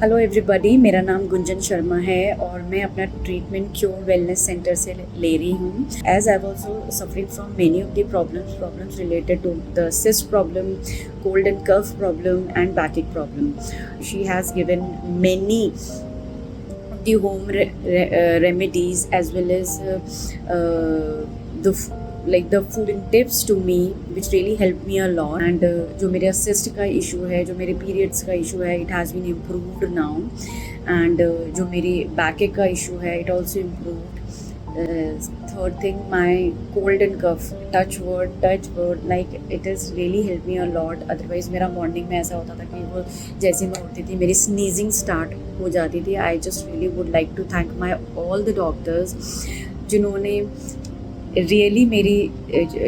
Hello everybody, मेरा नाम गुंजन शर्मा है और मैं अपना ट्रीटमेंट क्योर वेलनेस सेंटर से ले रही हूँ. As I also suffering from many of the problems related to the cyst problem, cold and cough problem and backache problem. She has given many the home remedies as well as the food and tips to me which really helped me a lot. And जो मेरा cyst का issue है, जो मेरे periods का issue है, it has been improved now. And जो मेरी backache का issue है, it also improved. Third thing, my cold and cough, touch word, like it has really helped me a lot. Otherwise मेरा morning में ऐसा होता था कि वो जैसे मैं उठती थी मेरी sneezing start हो जाती थी. I just really would like to thank my all the doctors जिन्होंने रियली मेरी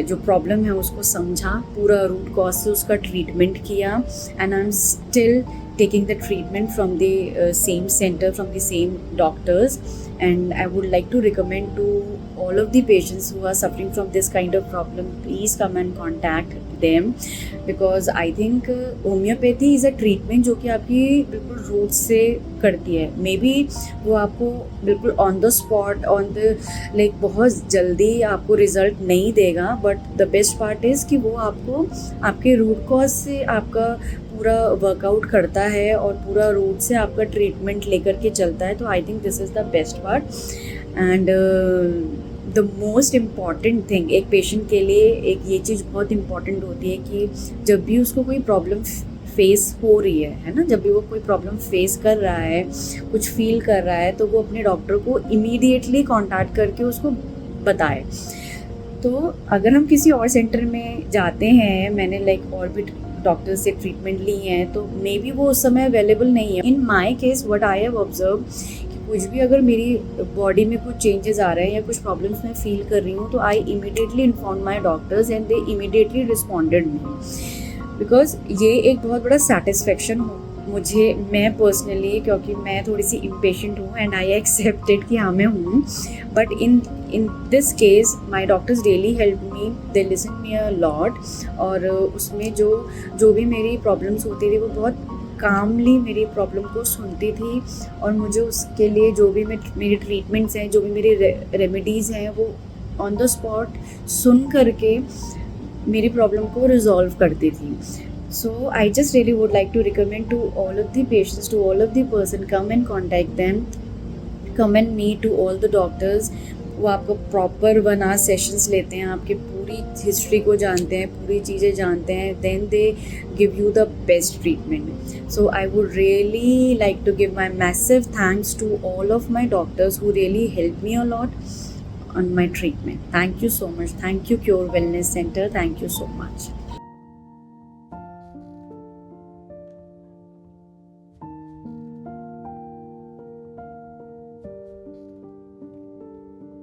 जो प्रॉब्लम है उसको समझा, पूरा रूट कॉज से उसका ट्रीटमेंट किया. And I am still taking the treatment from the same center, from the same doctors. And I would like to recommend to all of the patients who are suffering from this kind of problem, please come and contact them, because I think homeopathy is a treatment जो कि आपकी बिल्कुल root से करती है. May be वो आपको बिल्कुल on the spot, on the like बहुत जल्दी आपको रिजल्ट नहीं देगा, but the best part is कि वो आपको आपके रूट कॉज से आपका पूरा वर्कआउट करता है और पूरा रूट से आपका ट्रीटमेंट लेकर के चलता है. तो I think this is the best part. And the most important thing, एक पेशेंट के लिए एक ये चीज़ बहुत इम्पॉर्टेंट होती है कि जब भी उसको कोई प्रॉब्लम फेस हो रही है ना, जब भी वो कोई प्रॉब्लम फेस कर रहा है, कुछ फील कर रहा है, तो वो अपने डॉक्टर को इमीडिएटली कांटेक्ट करके उसको बताए. तो अगर हम किसी और सेंटर में जाते हैं, मैंने लाइक और भी डॉक्टर से ट्रीटमेंट ली हैं, तो मे बी वो उस समय अवेलेबल नहीं है. In my case what I have observe कि कुछ भी अगर मेरी बॉडी में कुछ चेंजेस आ रहे हैं या कुछ प्रॉब्लम्स मैं फील कर रही हूँ, तो I immediately inform my doctors and they immediately responded me. Because ये एक बहुत बड़ा सेटिस्फेक्शन हो मुझे, मैं पर्सनली, क्योंकि मैं थोड़ी सी इम्पेशेंट हूँ एंड आई एक्सेप्टेड कि हाँ मैं हूँ. But in this case my doctors really help me, they listen me a lot. और उसमें जो भी मेरी प्रॉब्लम्स होती थी वो बहुत कामली मेरी प्रॉब्लम को सुनती थी, और मुझे उसके लिए जो भी मेरी ट्रीटमेंट्स हैं, जो भी मेरी रेमेडीज़ हैं, वो ऑन द स्पॉट सुन करके मेरी प्रॉब्लम को रिजॉल्व करती थी. So I just really would like to recommend to all of the patients, to all of the person, come and contact them, come and meet to all the doctors. वो आपको proper 1 hour sessions लेते हैं, आपकी पूरी history को जानते हैं, पूरी चीज़ें जानते हैं, then they give you the best treatment. So I would really like to give my massive thanks to all of my doctors who really help me a lot on my treatment. Thank you so much. Thank you, Cure Wellness Center. Thank you so much.